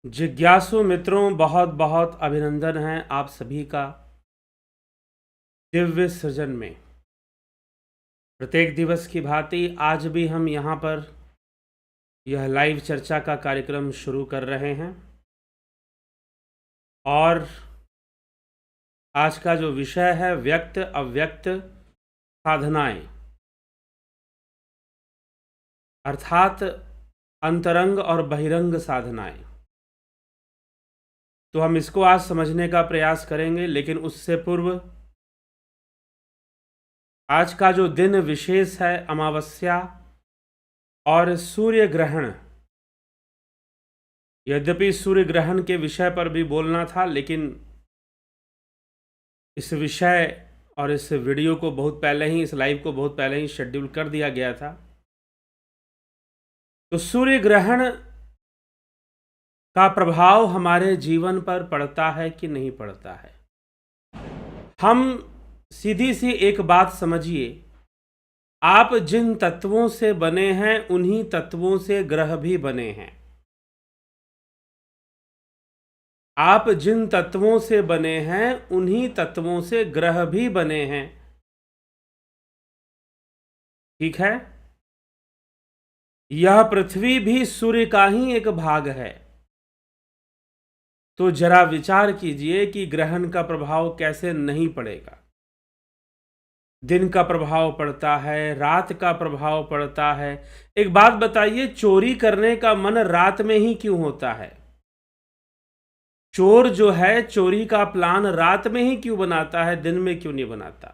जिज्ञासु मित्रों, बहुत बहुत अभिनंदन है आप सभी का दिव्य सृजन में। प्रत्येक दिवस की भांति आज भी हम यहाँ पर यह लाइव चर्चा का कार्यक्रम शुरू कर रहे हैं और आज का जो विषय है व्यक्त अव्यक्त साधनाएं, अर्थात अंतरंग और बहिरंग साधनाएं। तो हम इसको आज समझने का प्रयास करेंगे, लेकिन उससे पूर्व आज का जो दिन विशेष है अमावस्या और सूर्य ग्रहण। यद्यपि सूर्य ग्रहण के विषय पर भी बोलना था, लेकिन इस विषय और इस वीडियो को बहुत पहले ही, इस लाइव को बहुत पहले ही शेड्यूल कर दिया गया था। तो सूर्य ग्रहण का प्रभाव हमारे जीवन पर पड़ता है कि नहीं पड़ता है। हम सीधी सी एक बात समझिए, आप जिन तत्वों से बने हैं उन्हीं तत्वों से ग्रह भी बने हैं। आप जिन तत्वों से बने हैं उन्हीं तत्वों से ग्रह भी बने हैं। ठीक है। यह पृथ्वी भी सूर्य का ही एक भाग है। तो जरा विचार कीजिए कि ग्रहण का प्रभाव कैसे नहीं पड़ेगा। दिन का प्रभाव पड़ता है, रात का प्रभाव पड़ता है। एक बात बताइए, चोरी करने का मन रात में ही क्यों होता है? चोर जो है चोरी का प्लान रात में ही क्यों बनाता है, दिन में क्यों नहीं बनाता?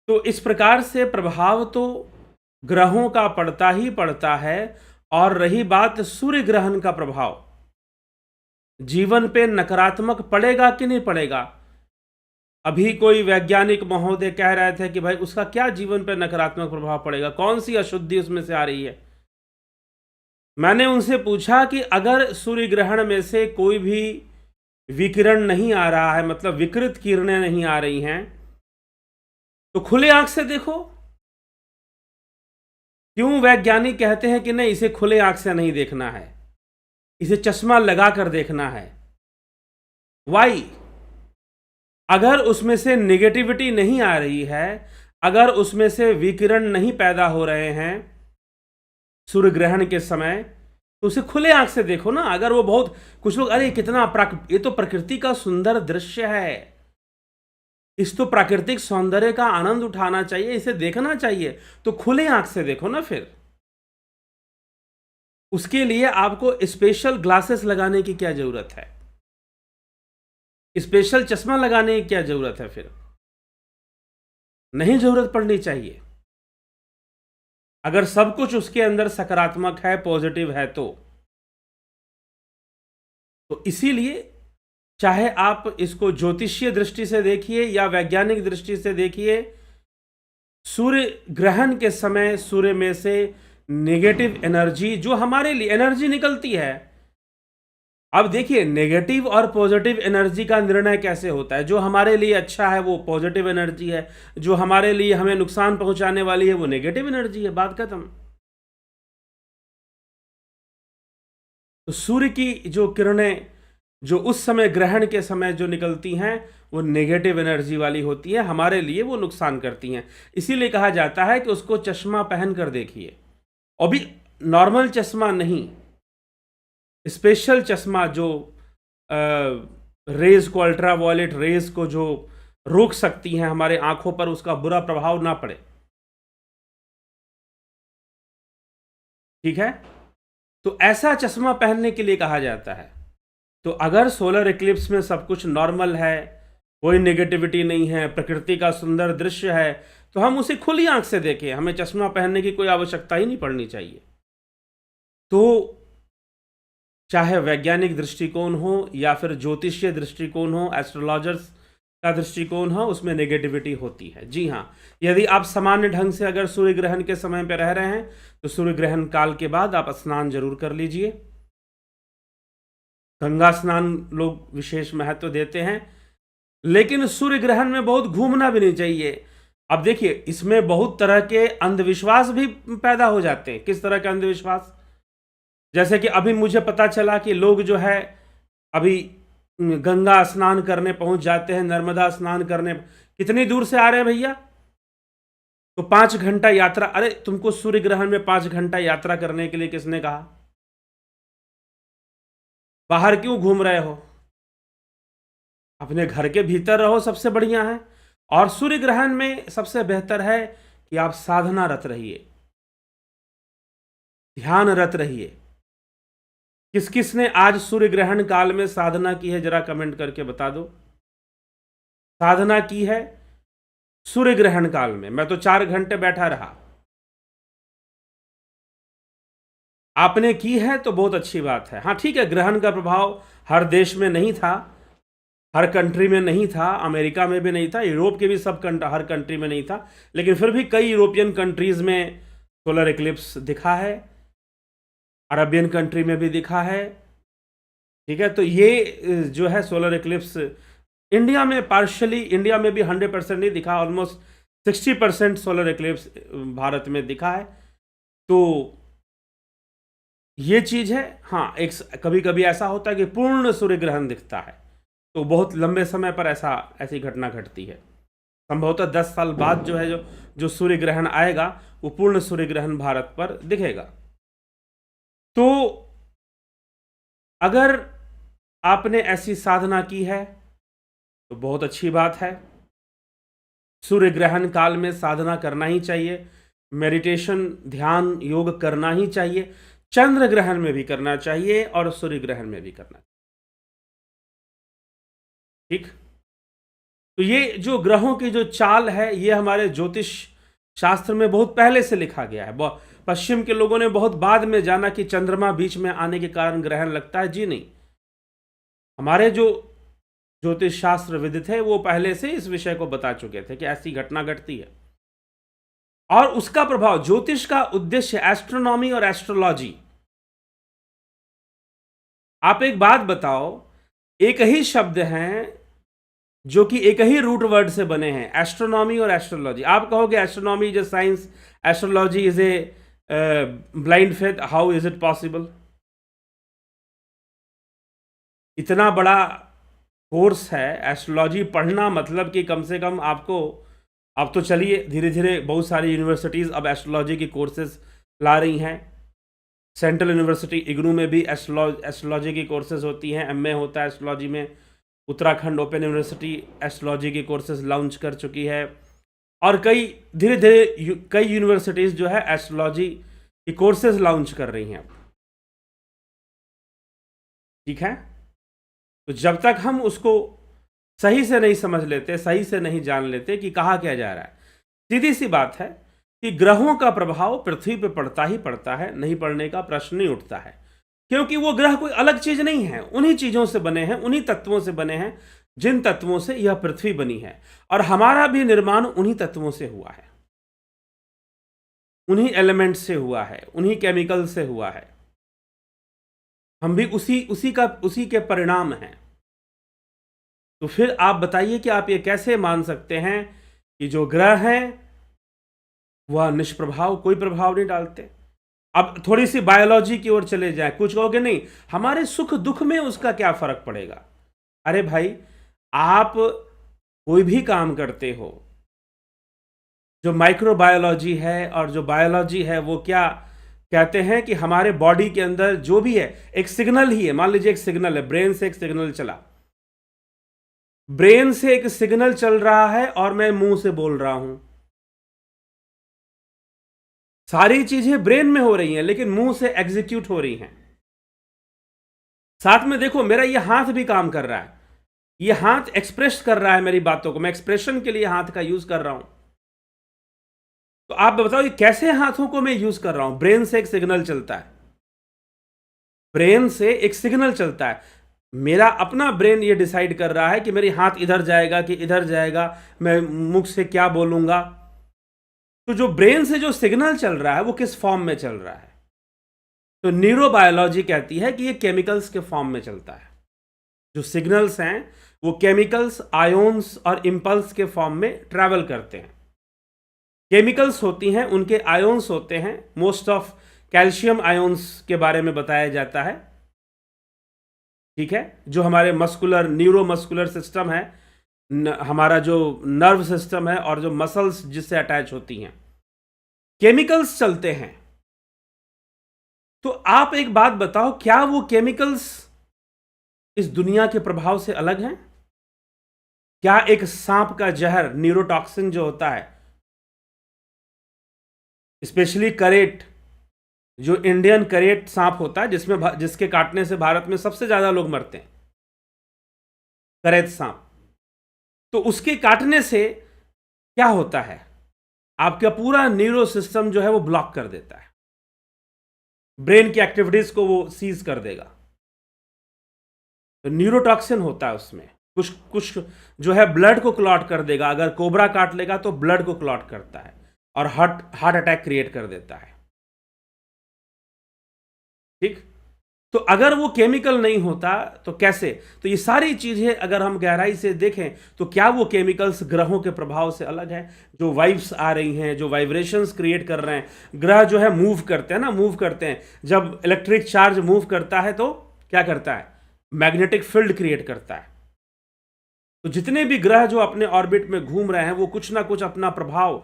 तो इस प्रकार से प्रभाव तो ग्रहों का पड़ता ही पड़ता है। और रही बात सूर्य ग्रहण का प्रभाव, जीवन पे नकारात्मक पड़ेगा कि नहीं पड़ेगा? अभी कोई वैज्ञानिक महोदय कह रहे थे कि भाई उसका क्या जीवन पे नकारात्मक प्रभाव पड़ेगा, कौन सी अशुद्धि उसमें से आ रही है। मैंने उनसे पूछा कि अगर सूर्य ग्रहण में से कोई भी विकिरण नहीं आ रहा है, मतलब विकृत किरणें नहीं आ रही हैं, तो खुले आंख से देखो। क्यों वैज्ञानिक कहते हैं कि नहीं, इसे खुले आंख से नहीं देखना है, इसे चश्मा लगाकर देखना है? वाई? अगर उसमें से नेगेटिविटी नहीं आ रही है, अगर उसमें से विकिरण नहीं पैदा हो रहे हैं सूर्य ग्रहण के समय, तो उसे खुले आंख से देखो ना। अगर वो बहुत, कुछ लोग अरे कितना ये तो प्रकृति का सुंदर दृश्य है, इस तो प्राकृतिक सौंदर्य का आनंद उठाना चाहिए, इसे देखना चाहिए, तो खुले आंख से देखो ना। फिर उसके लिए आपको स्पेशल ग्लासेस लगाने की क्या जरूरत है? स्पेशल चश्मा लगाने की क्या जरूरत है? फिर नहीं जरूरत पड़नी चाहिए। अगर सब कुछ उसके अंदर सकारात्मक है, पॉजिटिव है, तो इसीलिए चाहे आप इसको ज्योतिषीय दृष्टि से देखिए या वैज्ञानिक दृष्टि से देखिए, सूर्य ग्रहण के समय सूर्य में से नेगेटिव एनर्जी, जो हमारे लिए एनर्जी निकलती है। अब देखिए, नेगेटिव और पॉजिटिव एनर्जी का निर्णय कैसे होता है। जो हमारे लिए अच्छा है वो पॉजिटिव एनर्जी है, जो हमारे लिए हमें नुकसान पहुंचाने वाली है वो नेगेटिव एनर्जी है। बात खत्म। तो सूर्य की जो किरणें जो उस समय ग्रहण के समय जो निकलती हैं वो नेगेटिव एनर्जी वाली होती है, हमारे लिए वो नुकसान करती हैं। इसीलिए कहा जाता है कि उसको चश्मा पहन कर देखिए। और भी नॉर्मल चश्मा नहीं, स्पेशल चश्मा जो रेज को, अल्ट्रा वायलेट रेज को जो रोक सकती हैं हमारे आंखों पर, उसका बुरा प्रभाव ना पड़े। ठीक है। तो ऐसा चश्मा पहनने के लिए कहा जाता है। तो अगर सोलर इक्लिप्स में सब कुछ नॉर्मल है, कोई नेगेटिविटी नहीं है, प्रकृति का सुंदर दृश्य है, तो हम उसे खुली आंख से देखें, हमें चश्मा पहनने की कोई आवश्यकता ही नहीं पड़नी चाहिए। तो चाहे वैज्ञानिक दृष्टिकोण हो या फिर ज्योतिषीय दृष्टिकोण हो, एस्ट्रोलॉजर्स का दृष्टिकोण हो, उसमें नेगेटिविटी होती है। जी हाँ, यदि आप सामान्य ढंग से अगर सूर्य ग्रहण के समय पर रह रहे हैं तो सूर्य ग्रहण काल के बाद आप स्नान जरूर कर लीजिए। गंगा स्नान लोग विशेष महत्व देते हैं, लेकिन सूर्य ग्रहण में बहुत घूमना भी नहीं चाहिए। अब देखिए, इसमें बहुत तरह के अंधविश्वास भी पैदा हो जाते हैं। किस तरह के अंधविश्वास? जैसे कि अभी मुझे पता चला कि लोग जो है अभी गंगा स्नान करने पहुंच जाते हैं, नर्मदा स्नान करने, कितनी दूर से आ रहे हैं भैया? तो 5 घंटा यात्रा। अरे तुमको सूर्य ग्रहण में 5 घंटा यात्रा करने के लिए किसने कहा? बाहर क्यों घूम रहे हो? अपने घर के भीतर रहो, सबसे बढ़िया है। और सूर्य ग्रहण में सबसे बेहतर है कि आप साधना रत रहिए, ध्यान रत रहिए। किस किस ने आज सूर्य ग्रहण काल में साधना की है, जरा कमेंट करके बता दो। साधना की है सूर्य ग्रहण काल में? मैं तो 4 घंटे बैठा रहा। आपने की है तो बहुत अच्छी बात है। हाँ ठीक है, ग्रहण का प्रभाव हर देश में नहीं था, हर कंट्री में नहीं था, अमेरिका में भी नहीं था, यूरोप के भी हर कंट्री में नहीं था, लेकिन फिर भी कई यूरोपियन कंट्रीज में सोलर इक्लिप्स दिखा है, अरबियन कंट्री में भी दिखा है। ठीक है, तो ये जो है सोलर इक्लिप्स इंडिया में पार्शियली, इंडिया में भी 100% नहीं दिखा, ऑलमोस्ट 60% सोलर इक्लिप्स भारत में दिखा है। तो ये चीज़ है। हाँ, एक कभी कभी ऐसा होता है कि पूर्ण सूर्य ग्रहण दिखता है, तो बहुत लंबे समय पर ऐसी घटना घटती है। संभवतः 10 साल बाद जो है जो सूर्य ग्रहण आएगा, वो पूर्ण सूर्य ग्रहण भारत पर दिखेगा। तो अगर आपने ऐसी साधना की है तो बहुत अच्छी बात है। सूर्य ग्रहण काल में साधना करना ही चाहिए, मेडिटेशन, ध्यान, योग करना ही चाहिए। चंद्र ग्रहण में भी करना चाहिए और सूर्य ग्रहण में भी करना चाहिए। ठीक, तो ये जो ग्रहों की जो चाल है, ये हमारे ज्योतिष शास्त्र में बहुत पहले से लिखा गया है। पश्चिम के लोगों ने बहुत बाद में जाना कि चंद्रमा बीच में आने के कारण ग्रहण लगता है। जी नहीं, हमारे जो ज्योतिष शास्त्र विदित है वो पहले से इस विषय को बता चुके थे कि ऐसी घटना घटती है। और उसका प्रभाव, ज्योतिष का उद्देश्य एस्ट्रोनॉमी और एस्ट्रोलॉजी। आप एक बात बताओ, एक ही शब्द हैं जो कि एक ही रूट वर्ड से बने हैं, एस्ट्रोनॉमी और एस्ट्रोलॉजी। आप कहोगे astronomy is a science, astrology is a blind faith, how is it possible? इतना बड़ा कोर्स है एस्ट्रोलॉजी पढ़ना, मतलब कि कम से कम आपको, अब तो चलिए धीरे धीरे बहुत सारी यूनिवर्सिटीज़ अब एस्ट्रोलॉजी की कोर्सेज ला रही हैं। सेंट्रल यूनिवर्सिटी इग्नू में भी एस्ट्रोलॉजी की कोर्सेज होती हैं, एमए होता है एस्ट्रोलॉजी में। उत्तराखंड ओपन यूनिवर्सिटी एस्ट्रोलॉजी की कोर्सेज लॉन्च कर चुकी है, और कई धीरे धीरे कई यूनिवर्सिटीज़ जो है एस्ट्रोलॉजी की कोर्सेज लॉन्च कर रही हैं। ठीक है, तो जब तक हम उसको सही से नहीं समझ लेते, सही से नहीं जान लेते कि कहा क्या जा रहा है, सीधी सी बात है कि ग्रहों का प्रभाव पृथ्वी पर पड़ता ही पड़ता है, नहीं पड़ने का प्रश्न नहीं उठता है। क्योंकि वो ग्रह कोई अलग चीज नहीं है, उन्हीं चीजों से बने हैं, उन्हीं तत्वों से बने हैं जिन तत्वों से यह पृथ्वी बनी है, और हमारा भी निर्माण उन्हीं तत्वों से हुआ है, उन्हीं एलिमेंट से हुआ है, उन्हीं केमिकल से हुआ है। हम भी उसी के परिणाम हैं। तो फिर आप बताइए कि आप ये कैसे मान सकते हैं कि जो ग्रह हैं वह निष्प्रभाव, कोई प्रभाव नहीं डालते? अब थोड़ी सी बायोलॉजी की ओर चले जाए, कुछ कहोगे नहीं हमारे सुख दुख में उसका क्या फर्क पड़ेगा। अरे भाई, आप कोई भी काम करते हो, जो माइक्रोबायोलॉजी है और जो बायोलॉजी है, वो क्या कहते हैं कि हमारे बॉडी के अंदर जो भी है एक सिग्नल ही है। मान लीजिए एक सिग्नल है, ब्रेन से एक सिग्नल चला, ब्रेन से एक सिग्नल चल रहा है और मैं मुंह से बोल रहा हूं। सारी चीजें ब्रेन में हो रही हैं लेकिन मुंह से एग्जीक्यूट हो रही हैं। साथ में देखो, मेरा ये हाथ भी काम कर रहा है, ये हाथ एक्सप्रेस कर रहा है मेरी बातों को, मैं एक्सप्रेशन के लिए हाथ का यूज कर रहा हूं। तो आप बताओ ये कैसे हाथों को मैं यूज कर रहा हूं? ब्रेन से एक सिग्नल चलता है, ब्रेन से एक सिग्नल चलता है, मेरा अपना ब्रेन ये डिसाइड कर रहा है कि मेरी हाथ इधर जाएगा कि इधर जाएगा, मैं मुख से क्या बोलूंगा। तो जो ब्रेन से जो सिग्नल चल रहा है वो किस फॉर्म में चल रहा है? तो न्यूरोबायोलॉजी कहती है कि ये केमिकल्स के फॉर्म में चलता है। जो सिग्नल्स हैं वो केमिकल्स, आयोन्स और इंपल्स के फॉर्म में ट्रैवल करते हैं। केमिकल्स होती हैं, उनके आयोन्स होते हैं, मोस्ट ऑफ कैल्शियम आयोन्स के बारे में बताया जाता है, ठीक है, जो हमारे मस्कुलर न्यूरोमस्कुलर सिस्टम है, हमारा जो नर्व सिस्टम है और जो मसल्स जिससे अटैच होती हैं, केमिकल्स चलते हैं। तो आप एक बात बताओ, क्या वो केमिकल्स इस दुनिया के प्रभाव से अलग हैं? क्या एक सांप का जहर न्यूरोटॉक्सिन जो होता है, स्पेशली करेट, जो इंडियन करेट सांप होता है, जिसके काटने से भारत में सबसे ज्यादा लोग मरते हैं, करेत सांप, तो उसके काटने से क्या होता है? आपका पूरा न्यूरो सिस्टम जो है वो ब्लॉक कर देता है, ब्रेन की एक्टिविटीज को वो सीज कर देगा। तो न्यूरोटॉक्सिन होता है उसमें, कुछ कुछ जो है ब्लड को क्लॉट कर देगा। अगर कोबरा काट लेगा तो ब्लड को क्लॉट करता है और हार्ट अटैक क्रिएट कर देता है, ठीक। तो अगर वो केमिकल नहीं होता तो कैसे? तो ये सारी चीजें अगर हम गहराई से देखें तो क्या वो केमिकल्स ग्रहों के प्रभाव से अलग है? जो वाइब्स आ रही हैं, जो वाइब्रेशंस क्रिएट कर रहे हैं, ग्रह जो है मूव करते हैं ना, मूव करते हैं। जब इलेक्ट्रिक चार्ज मूव करता है तो क्या करता है? मैग्नेटिक फील्ड क्रिएट करता है। तो जितने भी ग्रह जो अपने ऑर्बिट में घूम रहे हैं वो कुछ ना कुछ अपना प्रभाव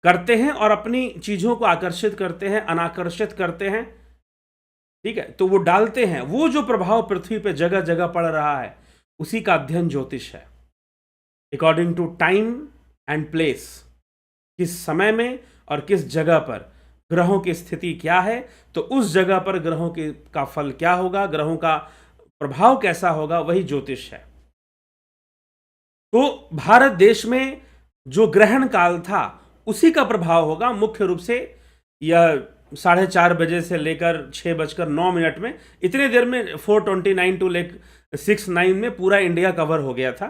करते हैं और अपनी चीजों को आकर्षित करते हैं, अनाकर्षित करते हैं, ठीक है। तो वो डालते हैं, वो जो प्रभाव पृथ्वी पे जगह जगह पड़ रहा है उसी का अध्ययन ज्योतिष है। According to time and place, किस समय में और किस जगह पर ग्रहों की स्थिति क्या है, तो उस जगह पर ग्रहों का फल क्या होगा, ग्रहों का प्रभाव कैसा होगा, वही ज्योतिष है। तो भारत देश में जो ग्रहण काल था उसी का प्रभाव होगा मुख्य रूप से। यह 4:30 बजे से लेकर 6:09 में, इतने देर में 4:29 टू 6:09 में पूरा इंडिया कवर हो गया था।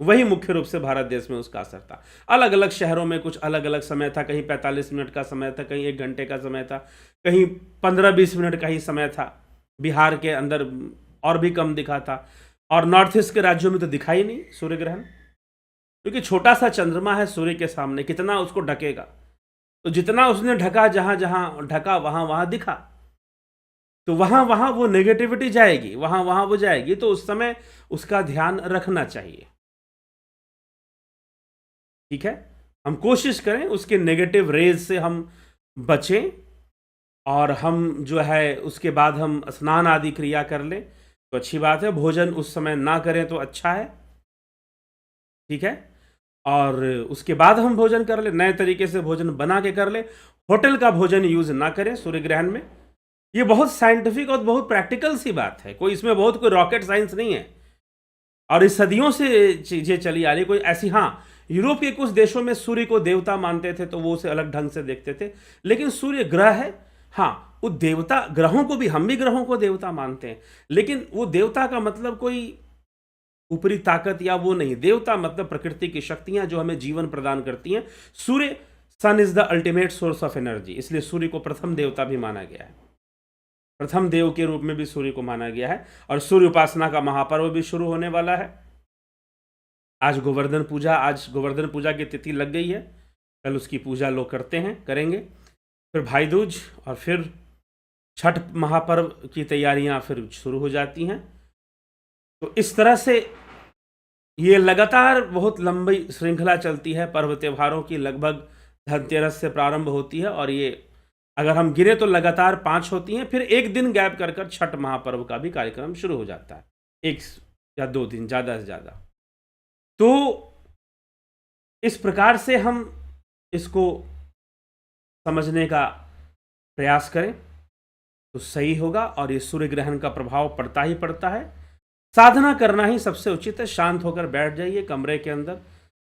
वही मुख्य रूप से भारत देश में उसका असर था। अलग अलग शहरों में कुछ अलग अलग समय था, कहीं 45 मिनट का समय था, कहीं 1 घंटे का समय था, कहीं 15-20 मिनट का ही समय था। बिहार के अंदर और भी कम दिखा था, और नॉर्थ ईस्ट के राज्यों में तो दिखा ही नहीं सूर्य ग्रहण, क्योंकि छोटा सा चंद्रमा है सूर्य के सामने, कितना उसको ढकेगा? तो जितना उसने ढका, जहां जहां ढका वहां वहां दिखा, तो वहां वहां वो नेगेटिविटी जाएगी, वहां वहां वो जाएगी। तो उस समय उसका ध्यान रखना चाहिए, ठीक है। हम कोशिश करें उसके नेगेटिव रेज से हम बचें, और हम जो है उसके बाद हम स्नान आदि क्रिया कर लें तो अच्छी बात है। भोजन उस समय ना करें तो अच्छा है, ठीक है। और उसके बाद हम भोजन कर ले, नए तरीके से भोजन बना के कर ले। होटल का भोजन यूज ना करें सूर्य ग्रहण में। ये बहुत साइंटिफिक और बहुत प्रैक्टिकल सी बात है, कोई इसमें बहुत कोई रॉकेट साइंस नहीं है, और इस सदियों से चीजें चली आ रही। कोई ऐसी, हाँ, यूरोप के कुछ देशों में सूर्य को देवता मानते थे तो वो उसे अलग ढंग से देखते थे, लेकिन सूर्य ग्रह है। हाँ, वो देवता, ग्रहों को भी, हम भी ग्रहों को देवता मानते हैं, लेकिन वो देवता का मतलब कोई ऊपरी ताकत या वो नहीं। देवता मतलब प्रकृति की शक्तियां जो हमें जीवन प्रदान करती हैं। सूर्य, sun is the ultimate source of energy, इसलिए सूर्य को प्रथम देवता भी माना गया है, प्रथम देव के रूप में भी सूर्य को माना गया है। और सूर्य उपासना का महापर्व भी शुरू होने वाला है। आज गोवर्धन पूजा की तिथि लग गई है, कल उसकी पूजा लोग करते हैं, करेंगे। फिर भाई दूज और फिर छठ महापर्व की तैयारियां फिर शुरू हो जाती हैं। तो इस तरह से ये लगातार बहुत लंबी श्रृंखला चलती है पर्व त्योहारों की। लगभग धनतेरस से प्रारंभ होती है, और ये अगर हम गिने तो लगातार 5 होती हैं। फिर एक दिन गैप कर कर छठ महापर्व का भी कार्यक्रम शुरू हो जाता है, 1 या 2 दिन ज़्यादा से ज़्यादा। तो इस प्रकार से हम इसको समझने का प्रयास करें तो सही होगा। और ये सूर्य ग्रहण का प्रभाव पड़ता ही पड़ता है। साधना करना ही सबसे उचित है। शांत होकर बैठ जाइए कमरे के अंदर,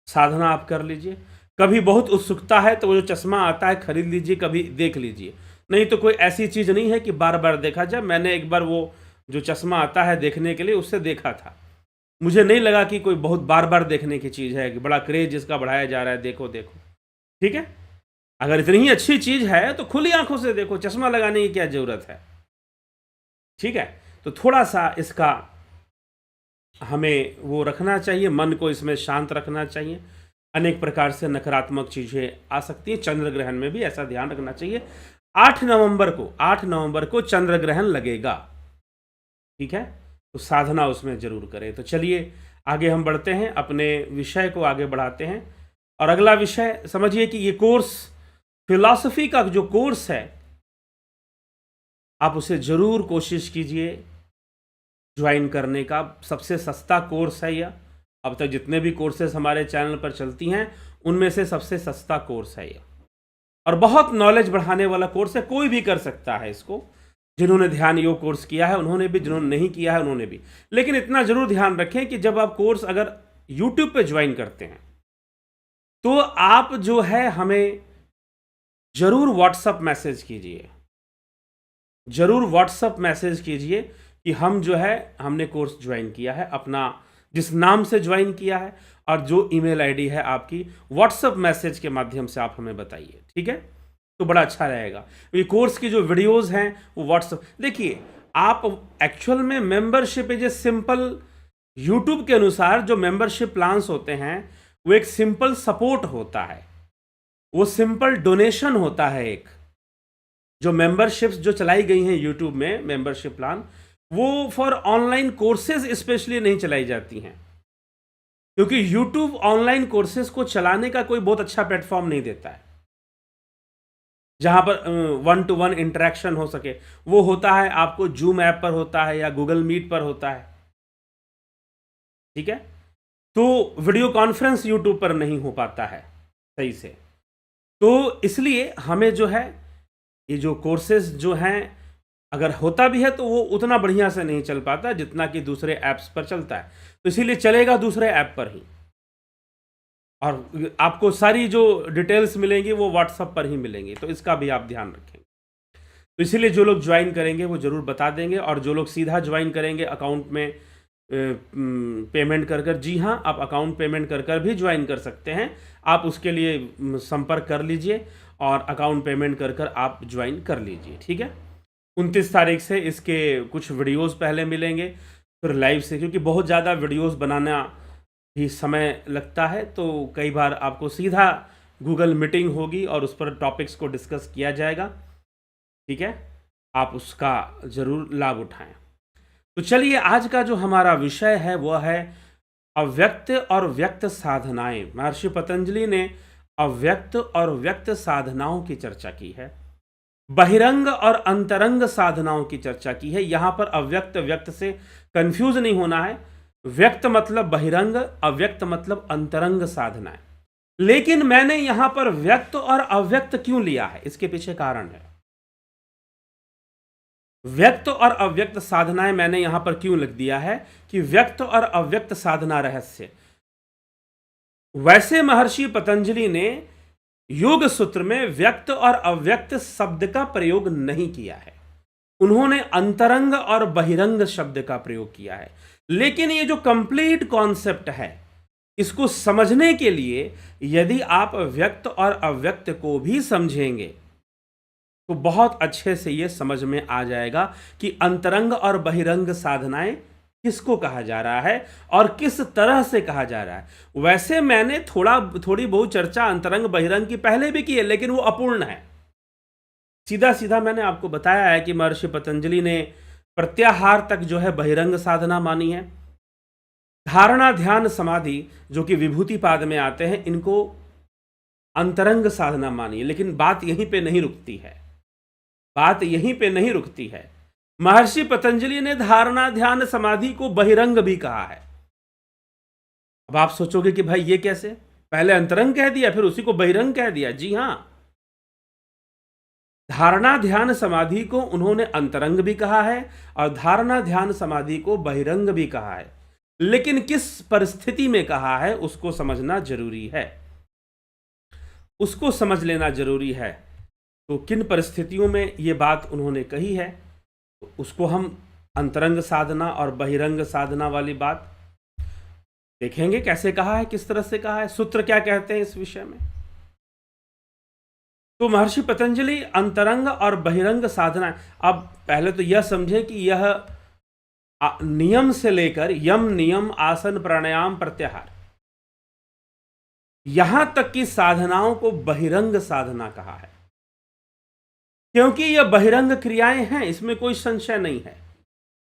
साधना आप कर लीजिए। कभी बहुत उत्सुकता है तो वो जो चश्मा आता है खरीद लीजिए, कभी देख लीजिए। नहीं तो कोई ऐसी चीज़ नहीं है कि बार बार देखा जाए। मैंने एक बार वो जो चश्मा आता है देखने के लिए, उससे देखा था, मुझे नहीं लगा कि कोई बहुत बार बार देखने की चीज़ है, कि बड़ा क्रेज जिसका बढ़ाया जा रहा है, देखो देखो, ठीक है। अगर इतनी ही अच्छी चीज़ है तो खुली आंखों से देखो, चश्मा लगाने की क्या ज़रूरत है, ठीक है। तो थोड़ा सा इसका हमें वो रखना चाहिए, मन को इसमें शांत रखना चाहिए। अनेक प्रकार से नकारात्मक चीज़ें आ सकती हैं, चंद्र ग्रहण में भी ऐसा ध्यान रखना चाहिए। 8 नवंबर को चंद्र ग्रहण लगेगा। ठीक है, तो साधना उसमें जरूर करें। तो चलिए आगे हम बढ़ते हैं, अपने विषय को आगे बढ़ाते हैं। और अगला विषय समझिए कि ये कोर्स, फिलॉसफी का जो कोर्स है, आप उसे जरूर कोशिश कीजिए ज्वाइन करने का। सबसे सस्ता कोर्स है यह। अब तक जितने भी कोर्सेज हमारे चैनल पर चलती हैं उनमें से सबसे सस्ता कोर्स है यह, और बहुत नॉलेज बढ़ाने वाला कोर्स है। कोई भी कर सकता है इसको, जिन्होंने ध्यान योग कोर्स किया है उन्होंने भी, जिन्होंने नहीं किया है उन्होंने भी। लेकिन इतना जरूर ध्यान रखें कि जब आप कोर्स अगर यूट्यूब पे ज्वाइन करते हैं तो आप जो है हमें जरूर व्हाट्सएप मैसेज कीजिए, जरूर व्हाट्सएप मैसेज कीजिए कि हम जो है हमने कोर्स ज्वाइन किया है, अपना जिस नाम से ज्वाइन किया है और जो ईमेल आईडी है आपकी, व्हाट्सएप मैसेज के माध्यम से आप हमें बताइए। ठीक है, तो बड़ा अच्छा रहेगा। ये कोर्स की जो वीडियोस हैं वो व्हाट्सएप, देखिए आप एक्चुअल में membership is a simple, YouTube के अनुसार जो मेंबरशिप प्लान्स होते हैं वो एक सिंपल सपोर्ट होता है, वो सिंपल डोनेशन होता है। एक जो मेंबरशिप्स जो चलाई गई हैं यूट्यूब में, मेंबरशिप प्लान, वो फॉर ऑनलाइन कोर्सेज स्पेशली नहीं चलाई जाती हैं, क्योंकि यूट्यूब ऑनलाइन कोर्सेज को चलाने का कोई बहुत अच्छा प्लेटफॉर्म नहीं देता है जहां पर 1-to-1 इंटरेक्शन हो सके। वो होता है आपको जूम ऐप पर होता है या गूगल मीट पर होता है। ठीक है, तो वीडियो कॉन्फ्रेंस यूट्यूब पर नहीं हो पाता है सही से। तो इसलिए हमें जो है ये जो कोर्सेज जो हैं, अगर होता भी है तो वो उतना बढ़िया से नहीं चल पाता जितना कि दूसरे ऐप्स पर चलता है। तो इसीलिए चलेगा दूसरे ऐप पर ही, और आपको सारी जो डिटेल्स मिलेंगी वो व्हाट्सएप पर ही मिलेंगी। तो इसका भी आप ध्यान रखेंगे। तो इसीलिए जो लोग ज्वाइन करेंगे वो ज़रूर बता देंगे, और जो लोग सीधा ज्वाइन करेंगे अकाउंट में पेमेंट कर कर, जी हाँ, आप अकाउंट पेमेंट कर कर भी ज्वाइन कर सकते हैं। आप उसके लिए संपर्क कर लीजिए और अकाउंट पेमेंट कर कर आप ज्वाइन कर लीजिए। ठीक है, 29 तारीख से इसके कुछ वीडियोस पहले मिलेंगे, फिर लाइव से, क्योंकि बहुत ज़्यादा वीडियोस बनाना भी समय लगता है। तो कई बार आपको सीधा गूगल मीटिंग होगी और उस पर टॉपिक्स को डिस्कस किया जाएगा। ठीक है, आप उसका ज़रूर लाभ उठाएं। तो चलिए आज का जो हमारा विषय है वह है अव्यक्त और व्यक्त साधनाएं। महर्षि पतंजलि ने अव्यक्त और व्यक्त साधनाओं की चर्चा की है, बहिरंग और अंतरंग साधनाओं की चर्चा की है। यहां पर अव्यक्त व्यक्त से कंफ्यूज नहीं होना है। व्यक्त मतलब बहिरंग, अव्यक्त मतलब अंतरंग साधनाएं। लेकिन मैंने यहां पर व्यक्त और अव्यक्त क्यों लिया है, इसके पीछे कारण है। व्यक्त और अव्यक्त साधनाएं मैंने यहां पर क्यों लिख दिया है कि व्यक्त और अव्यक्त साधना रहस्य। वैसे महर्षि पतंजलि ने योग सूत्र में व्यक्त और अव्यक्त शब्द का प्रयोग नहीं किया है, उन्होंने अंतरंग और बहिरंग शब्द का प्रयोग किया है। लेकिन ये जो कंप्लीट कॉन्सेप्ट है, इसको समझने के लिए यदि आप व्यक्त और अव्यक्त को भी समझेंगे तो बहुत अच्छे से ये समझ में आ जाएगा कि अंतरंग और बहिरंग साधनाएं किसको कहा जा रहा है और किस तरह से कहा जा रहा है। वैसे मैंने थोड़ी बहुत चर्चा अंतरंग बहिरंग की पहले भी की है, लेकिन वो अपूर्ण है। सीधा सीधा मैंने आपको बताया है कि महर्षि पतंजलि ने प्रत्याहार तक जो है बहिरंग साधना मानी है। धारणा ध्यान समाधि जो कि विभूति पाद में आते हैं, इनको अंतरंग साधना मानी है। लेकिन बात यहीं पे नहीं रुकती है, बात यहीं पे नहीं रुकती है। महर्षि पतंजलि ने धारणा ध्यान समाधि को बहिरंग भी कहा है। अब आप सोचोगे कि भाई ये कैसे, पहले अंतरंग कह दिया फिर उसी को बहिरंग कह दिया। जी हां, धारणा ध्यान समाधि को उन्होंने अंतरंग भी कहा है और धारणा ध्यान समाधि को बहिरंग भी कहा है। लेकिन किस परिस्थिति में कहा है उसको समझना जरूरी है, उसको समझ लेना जरूरी है। तो किन परिस्थितियों में ये बात उन्होंने कही है, तो उसको हम अंतरंग साधना और बहिरंग साधना वाली बात देखेंगे, कैसे कहा है, किस तरह से कहा है, सूत्र क्या कहते हैं इस विषय में। तो महर्षि पतंजलि अंतरंग और बहिरंग साधना, अब पहले तो यह समझे कि यह नियम से लेकर यम नियम आसन प्राणायाम प्रत्याहार यहां तक की साधनाओं को बहिरंग साधना कहा है। क्योंकि यह बहिरंग क्रियाएं हैं, इसमें कोई संशय नहीं है।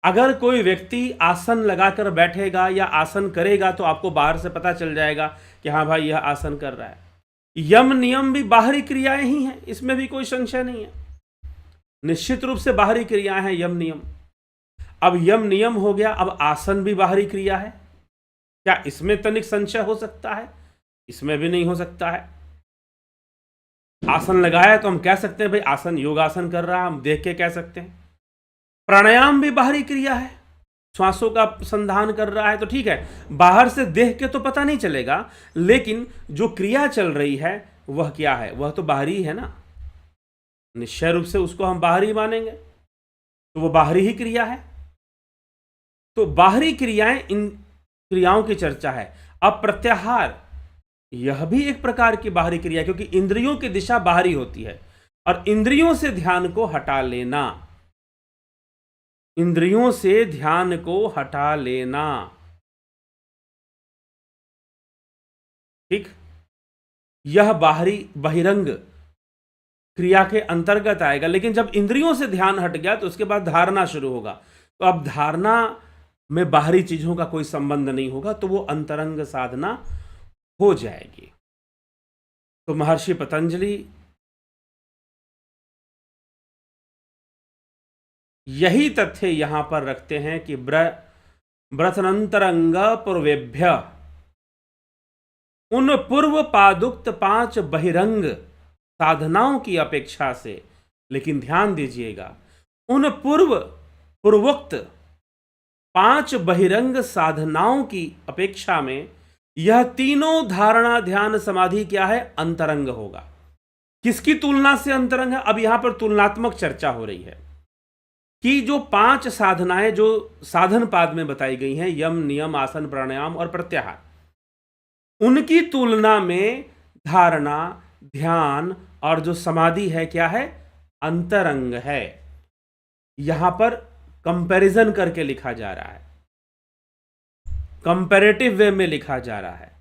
अगर कोई व्यक्ति आसन लगाकर बैठेगा या आसन करेगा तो आपको बाहर से पता चल जाएगा कि हाँ भाई यह आसन कर रहा है। यम नियम भी बाहरी क्रियाएं ही हैं, इसमें भी कोई संशय नहीं है, निश्चित रूप से बाहरी क्रियाएं हैं यम नियम। अब यम नियम हो गया, अब आसन भी बाहरी क्रिया है, क्या इसमें तनिक संशय हो सकता है? इसमें भी नहीं हो सकता है। आसन लगाया तो हम कह सकते हैं भाई आसन योगासन कर रहा है, हम देख के कह सकते हैं। प्राणायाम भी बाहरी क्रिया है, श्वासों का संधान कर रहा है, तो ठीक है, बाहर से देख के तो पता नहीं चलेगा, लेकिन जो क्रिया चल रही है वह क्या है? वह तो बाहरी है ना, निश्चय रूप से उसको हम बाहरी मानेंगे, तो वो बाहरी ही क्रिया है। तो बाहरी क्रियाएं, इन क्रियाओं की चर्चा है। अब प्रत्याहार, यह भी एक प्रकार की बाहरी क्रिया, क्योंकि इंद्रियों की दिशा बाहरी होती है और इंद्रियों से ध्यान को हटा लेना, इंद्रियों से ध्यान को हटा लेना, ठीक, यह बाहरी बहिरंग क्रिया के अंतर्गत आएगा। लेकिन जब इंद्रियों से ध्यान हट गया तो उसके बाद धारणा शुरू होगा, तो अब धारणा में बाहरी चीजों का कोई संबंध नहीं होगा, तो वो अंतरंग साधना हो जाएगी। तो महर्षि पतंजलि यही तथ्य यहां पर रखते हैं कि व्रतनंतरंग पूर्वेभ्य, उन पूर्व पादुक्त 5 बहिरंग साधनाओं की अपेक्षा से, लेकिन ध्यान दीजिएगा, उन पूर्वोक्त 5 बहिरंग साधनाओं की अपेक्षा में यह तीनों धारणा ध्यान समाधि क्या है? अंतरंग होगा। किसकी तुलना से अंतरंग है? अब यहां पर तुलनात्मक चर्चा हो रही है कि जो 5 साधनाएं जो साधन पाद में बताई गई हैं, यम नियम आसन प्राणायाम और प्रत्याहार, उनकी तुलना में धारणा ध्यान और जो समाधि है क्या है? अंतरंग है। यहां पर कंपैरिजन करके लिखा जा रहा है, कंपैरेटिव वे में लिखा जा रहा है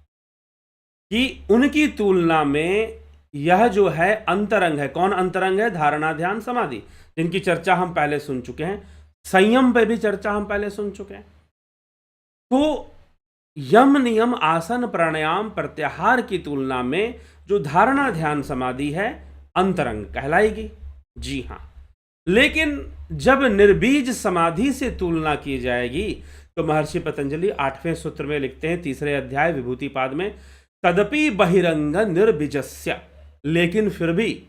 कि उनकी तुलना में यह जो है अंतरंग है। कौन अंतरंग है? धारणा ध्यान समाधि, जिनकी चर्चा हम पहले सुन चुके हैं। संयम पे भी चर्चा हम पहले सुन चुके हैं। तो यम नियम आसन प्राणायाम प्रत्याहार की तुलना में जो धारणा ध्यान समाधि है अंतरंग कहलाएगी। जी हां, लेकिन जब निर्बीज समाधि से तुलना की जाएगी तो महर्षि पतंजलि 8वें सूत्र में लिखते हैं, 3रे अध्याय विभूति पाद में, तदपि बहिरंग निर्बीजस्य, लेकिन फिर भी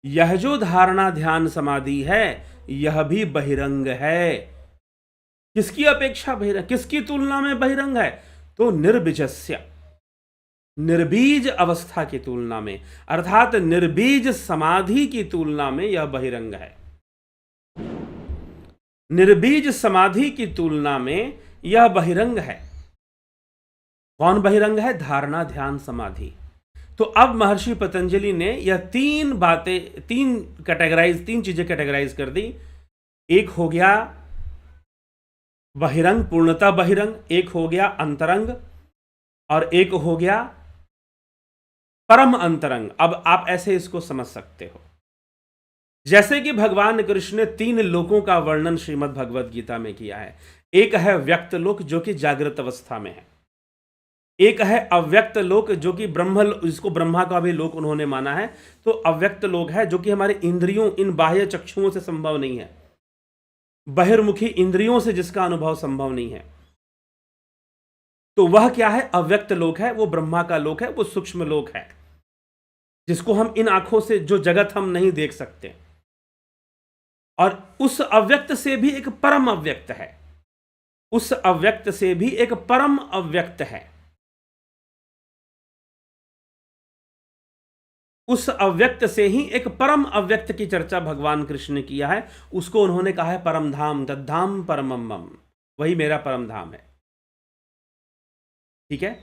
यह जो धारणा ध्यान समाधि है यह भी बहिरंग है। किसकी अपेक्षा बहिरंग, किसकी तुलना में बहिरंग है? तो निर्बीजस्य, निर्बीज अवस्था की तुलना में, अर्थात निर्बीज समाधि की तुलना में यह बहिरंग है। निर्बीज समाधि की तुलना में यह बहिरंग है। कौन बहिरंग है? धारणा ध्यान समाधि। तो अब महर्षि पतंजलि ने यह 3 बातें, 3 चीजें कैटेगराइज कर दी। एक हो गया बहिरंग, पूर्णतः बहिरंग, एक हो गया अंतरंग, और एक हो गया परम अंतरंग। अब आप ऐसे इसको समझ सकते हो, जैसे कि भगवान कृष्ण ने 3 लोकों का वर्णन श्रीमद् भगवद गीता में किया है। एक है व्यक्त लोक जो कि जागृत अवस्था में है, एक है अव्यक्त लोक जो कि जिसको ब्रह्मा का भी लोक उन्होंने माना है। तो अव्यक्त लोक है जो कि हमारे इंद्रियों, इन बाह्य चक्षुओं से संभव नहीं है, बहिर्मुखी इंद्रियों से जिसका अनुभव संभव नहीं है, तो वह क्या है? अव्यक्त लोक है। वो ब्रह्मा का लोक है, वो सूक्ष्म लोक है, जिसको हम इन आंखों से, जो जगत हम नहीं देख सकते। और उस अव्यक्त से भी एक परम अव्यक्त है, उस अव्यक्त से भी एक परम अव्यक्त है। उस अव्यक्त से ही एक परम अव्यक्त की चर्चा भगवान कृष्ण ने किया है। उसको उन्होंने कहा है परम धाम, तद्धाम परमम मम, वही मेरा परम धाम है। ठीक है,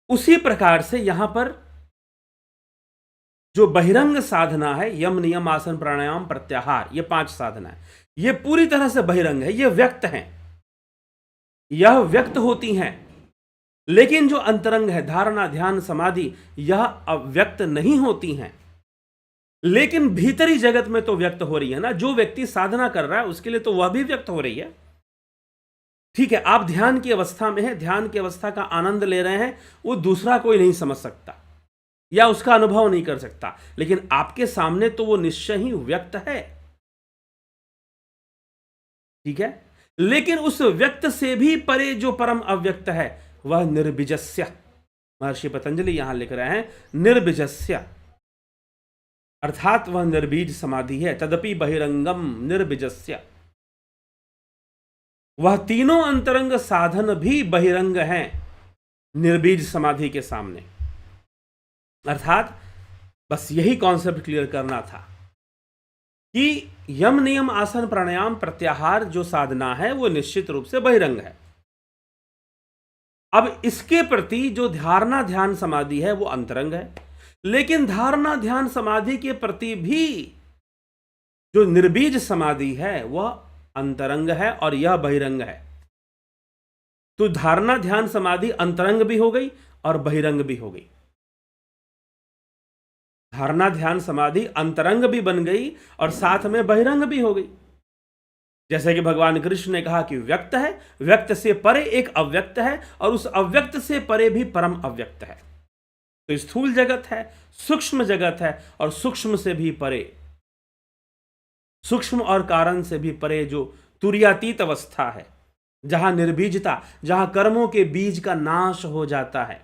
उसी प्रकार से यहां पर जो बहिरंग साधना है, यम नियम आसन प्राणायाम प्रत्याहार, ये 5 साधना है, ये पूरी तरह से बहिरंग है, ये व्यक्त हैं, यह व्यक्त होती हैं। लेकिन जो अंतरंग है, धारणा ध्यान समाधि, यह अव्यक्त नहीं होती हैं, लेकिन भीतरी जगत में तो व्यक्त हो रही है ना, जो व्यक्ति साधना कर रहा है उसके लिए तो वह भी व्यक्त हो रही है। ठीक है, आप ध्यान की अवस्था में हैं, ध्यान की अवस्था का आनंद ले रहे हैं, वो दूसरा कोई नहीं समझ सकता या उसका अनुभव नहीं कर सकता, लेकिन आपके सामने तो वो निश्चय ही व्यक्त है। ठीक है, लेकिन उस व्यक्त से भी परे जो परम अव्यक्त है वह निर्बीजस्य, महर्षि पतंजलि यहां लिख रहे हैं निर्बीजस्य, अर्थात वह निर्बीज समाधि है। तदपि बहिरंगम निर्बीजस्य, वह तीनों अंतरंग साधन भी बहिरंग हैं निर्बीज समाधि के सामने। अर्थात बस यही कॉन्सेप्ट क्लियर करना था कि यम नियम आसन प्राणायाम प्रत्याहार जो साधना है वो निश्चित रूप से बहिरंग है। अब इसके प्रति जो धारणा ध्यान समाधि है वो अंतरंग है, लेकिन धारणा ध्यान समाधि के प्रति भी जो निर्बीज समाधि है वह अंतरंग है और यह बहिरंग है। तो धारणा ध्यान समाधि अंतरंग भी हो गई और बहिरंग भी हो गई। धारणा ध्यान समाधि अंतरंग भी बन गई और साथ में बहिरंग भी हो गई। जैसे कि भगवान कृष्ण ने कहा कि व्यक्त है, व्यक्त से परे एक अव्यक्त है और उस अव्यक्त से परे भी परम अव्यक्त है। तो स्थूल जगत है, सूक्ष्म जगत है और सूक्ष्म से भी परे, सूक्ष्म और कारण से भी परे जो तुर्यातीत अवस्था है, जहां निर्बीजता, जहां कर्मों के बीज का नाश हो जाता है,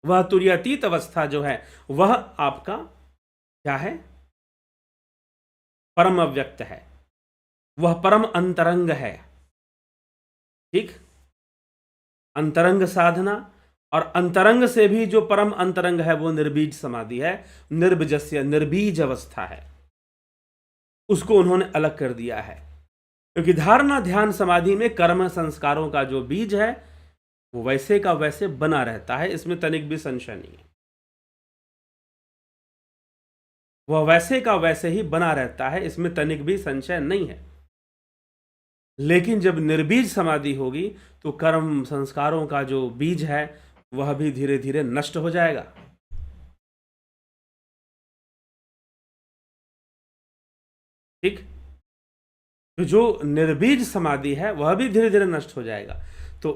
वह तुर्यातीत अवस्था जो है वह आपका क्या है? परम अव्यक्त है, वह परम अंतरंग है। ठीक, अंतरंग साधना और अंतरंग से भी जो परम अंतरंग है वो निर्बीज समाधि है, निर्बीजस्य, निर्बीज अवस्था है। उसको उन्होंने अलग कर दिया है, क्योंकि धारणा ध्यान समाधि में कर्म संस्कारों का जो बीज है वो वैसे का वैसे बना रहता है, इसमें तनिक भी संशय नहीं है। वह वैसे का वैसे ही बना रहता है, इसमें तनिक भी संशय नहीं है। लेकिन जब निर्बीज समाधि होगी तो कर्म संस्कारों का जो बीज है वह भी धीरे धीरे नष्ट हो जाएगा। ठीक, तो जो निर्बीज समाधि है वह भी धीरे धीरे नष्ट हो जाएगा। तो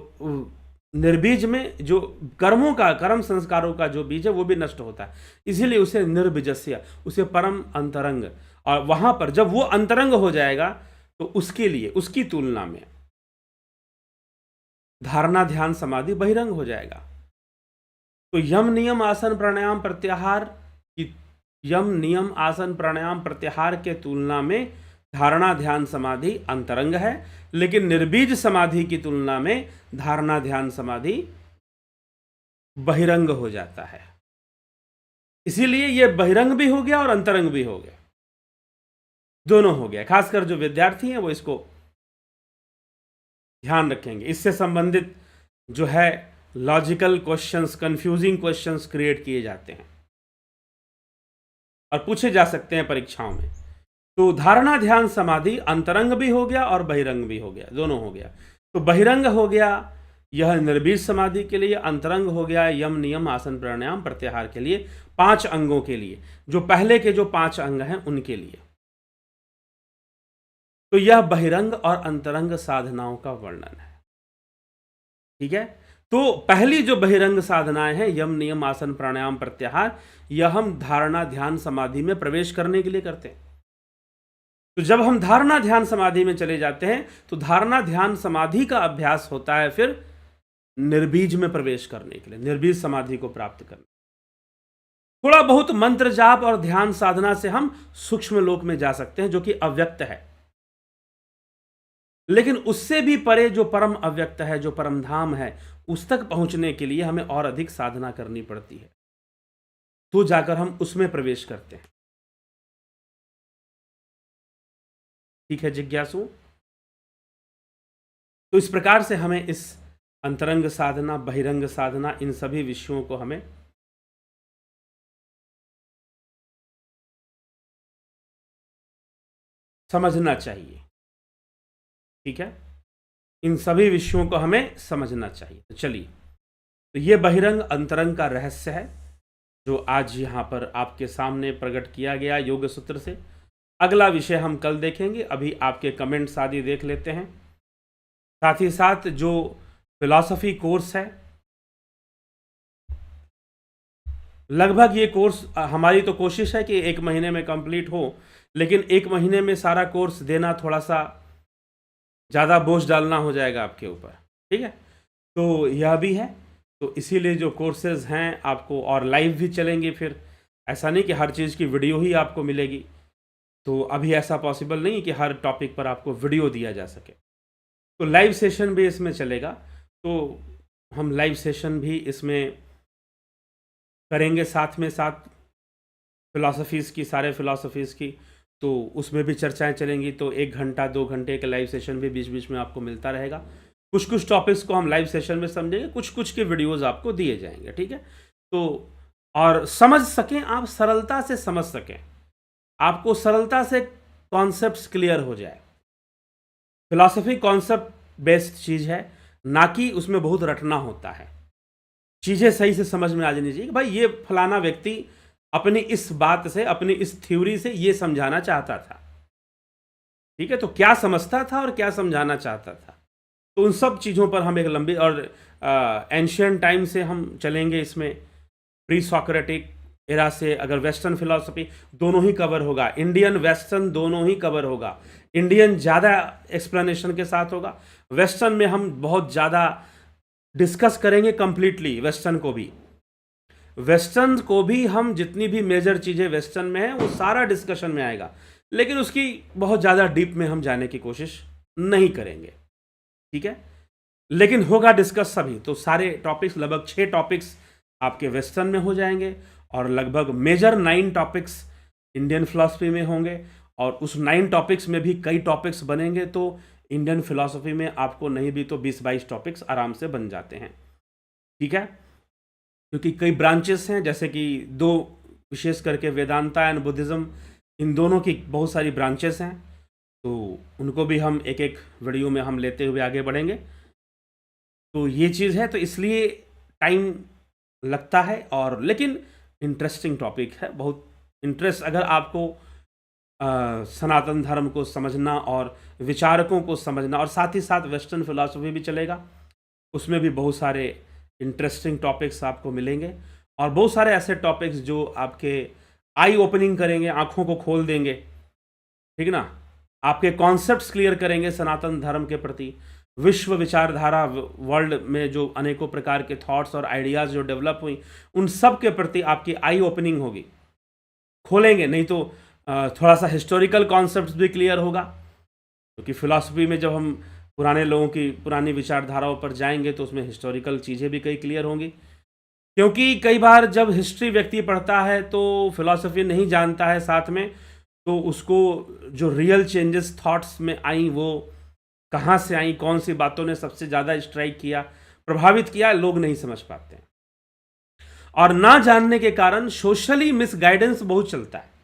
निर्बीज में जो कर्मों का, कर्म संस्कारों का जो बीज है वो भी नष्ट होता है, इसीलिए उसे निर्बीजस्य, उसे परम अंतरंग। और वहां पर जब वो अंतरंग हो जाएगा तो उसके लिए, उसकी तुलना में धारणा ध्यान समाधि बहिरंग हो जाएगा। तो यम नियम आसन प्राणायाम प्रत्याहार की, यम नियम आसन प्राणायाम प्रत्याहार के तुलना में धारणा ध्यान समाधि अंतरंग है, लेकिन निर्बीज समाधि की तुलना में धारणा ध्यान समाधि बहिरंग हो जाता है। इसीलिए यह बहिरंग भी हो गया और अंतरंग भी हो गया, दोनों हो गया। खासकर जो विद्यार्थी हैं वो इसको ध्यान रखेंगे। इससे संबंधित जो है logical questions, confusing questions create किए जाते हैं और पूछे जा सकते हैं परीक्षाओं में। तो धारणा ध्यान समाधि अंतरंग भी हो गया और बहिरंग भी हो गया, दोनों हो गया। तो बहिरंग हो गया यह निर्बीज समाधि के लिए, अंतरंग हो गया यम नियम आसन प्राणायाम प्रत्याहार के लिए, 5 अंगों के लिए, जो पहले के जो 5 अंग हैं उनके लिए। तो यह बहिरंग और अंतरंग साधनाओं का वर्णन है। ठीक है, तो पहली जो बहिरंग साधनाएं हैं यम नियम आसन प्राणायाम प्रत्याहार, यह हम धारणा ध्यान समाधि में प्रवेश करने के लिए करते हैं। तो जब हम धारणा ध्यान समाधि में चले जाते हैं तो धारणा ध्यान समाधि का अभ्यास होता है फिर निर्बीज में प्रवेश करने के लिए, निर्बीज समाधि को प्राप्त करने। थोड़ा बहुत मंत्र जाप और ध्यान साधना से हम सूक्ष्म लोक में जा सकते हैं जो कि अव्यक्त है, लेकिन उससे भी परे जो परम अव्यक्त है, जो परम धाम है, उस तक पहुंचने के लिए हमें और अधिक साधना करनी पड़ती है, तो जाकर हम उसमें प्रवेश करते हैं। ठीक है जिज्ञासु, तो इस प्रकार से हमें इस अंतरंग साधना, बहिरंग साधना, इन सभी विषयों को हमें समझना चाहिए। ठीक है, इन सभी विषयों को हमें समझना चाहिए। तो चलिए, तो ये बहिरंग अंतरंग का रहस्य है। जो आज यहाँ पर आपके सामने प्रकट किया गया योग सूत्र से। अगला विषय हम कल देखेंगे। अभी आपके कमेंट्स आदि देख लेते हैं। साथ ही साथ जो फिलॉसफी कोर्स है, लगभग ये कोर्स हमारी तो कोशिश है कि 1 महीने में कंप्लीट हो, लेकिन 1 महीने में सारा कोर्स देना थोड़ा सा ज़्यादा बोझ डालना हो जाएगा आपके ऊपर, ठीक है। तो यह भी है, तो इसीलिए जो कोर्सेज हैं आपको और लाइव भी चलेंगे। फिर ऐसा नहीं कि हर चीज़ की वीडियो ही आपको मिलेगी, तो अभी ऐसा पॉसिबल नहीं कि हर टॉपिक पर आपको वीडियो दिया जा सके। तो लाइव सेशन भी इसमें चलेगा, तो हम लाइव सेशन भी इसमें करेंगे साथ में साथ फिलॉसफीज़ की, सारे फिलॉसफीज़ की, तो उसमें भी चर्चाएं चलेंगी। तो 1 घंटा 2 घंटे का लाइव सेशन भी बीच बीच में आपको मिलता रहेगा। कुछ टॉपिक्स को हम लाइव सेशन में समझेंगे, कुछ के वीडियोस आपको दिए जाएंगे, ठीक है। तो और समझ सकें आप, सरलता से समझ सकें, आपको सरलता से कॉन्सेप्ट्स क्लियर हो जाए। फिलॉसफी कॉन्सेप्ट बेस्ड चीज़ है, ना कि उसमें बहुत रटना होता है। चीज़ें सही से समझ में आ जानी चाहिए कि भाई ये फलाना व्यक्ति अपनी इस बात से, अपनी इस थ्योरी से ये समझाना चाहता था, ठीक है। तो क्या समझता था और क्या समझाना चाहता था, तो उन सब चीज़ों पर हम एक लंबी और एंशियंट टाइम से हम चलेंगे इसमें। प्री सॉक्रेटिक एरा से, अगर वेस्टर्न फिलॉसफी, दोनों ही कवर होगा, इंडियन वेस्टर्न दोनों ही कवर होगा। इंडियन ज़्यादा एक्सप्लेनेशन के साथ होगा, वेस्टर्न में हम बहुत ज़्यादा डिस्कस करेंगे कंप्लीटली। वेस्टर्न को भी हम जितनी भी मेजर चीज़ें वेस्टर्न में हैं वो सारा डिस्कशन में आएगा, लेकिन उसकी बहुत ज़्यादा डीप में हम जाने की कोशिश नहीं करेंगे, ठीक है। लेकिन होगा डिस्कस सभी, तो सारे टॉपिक्स, लगभग 6 टॉपिक्स आपके वेस्टर्न में हो जाएंगे और लगभग मेजर 9 टॉपिक्स इंडियन फिलॉसफी में होंगे, और उस 9 टॉपिक्स में भी कई टॉपिक्स बनेंगे। तो इंडियन फिलॉसफी में आपको नहीं भी तो 20-22 टॉपिक्स आराम से बन जाते हैं, ठीक है। क्योंकि कई ब्रांचेस हैं, जैसे कि 2 विशेष करके वेदांता एंड बुद्धिज़्म, इन दोनों की बहुत सारी ब्रांचेस हैं, तो उनको भी हम एक एक वीडियो में हम लेते हुए आगे बढ़ेंगे। तो ये चीज़ है, तो इसलिए टाइम लगता है, और लेकिन इंटरेस्टिंग टॉपिक है, बहुत इंटरेस्ट। अगर आपको सनातन धर्म को समझना और विचारकों को समझना, और साथ ही साथ वेस्टर्न फिलॉसफी भी चलेगा, उसमें भी बहुत सारे इंटरेस्टिंग टॉपिक्स आपको मिलेंगे, और बहुत सारे ऐसे टॉपिक्स जो आपके आई ओपनिंग करेंगे, आंखों को खोल देंगे, ठीक ना, आपके कॉन्सेप्ट्स क्लियर करेंगे सनातन धर्म के प्रति, विश्व विचारधारा, वर्ल्ड में जो अनेकों प्रकार के थॉट्स और आइडियाज़ जो डेवलप हुई, उन सब के प्रति आपकी आई ओपनिंग होगी, खोलेंगे। नहीं तो थोड़ा सा हिस्टोरिकल कॉन्सेप्ट्स भी क्लियर होगा, क्योंकि फिलॉसफी में जब हम पुराने लोगों की पुरानी विचारधाराओं पर जाएंगे तो उसमें हिस्टोरिकल चीज़ें भी कई क्लियर होंगी। क्योंकि कई बार जब हिस्ट्री व्यक्ति पढ़ता है तो फिलॉसफी नहीं जानता है साथ में, तो उसको जो रियल चेंजेस थॉट्स में आई वो कहाँ से आई, कौन सी बातों ने सबसे ज़्यादा स्ट्राइक किया, प्रभावित किया, लोग नहीं समझ पाते हैं। और ना जानने के कारण सोशली मिसगाइडेंस बहुत चलता है।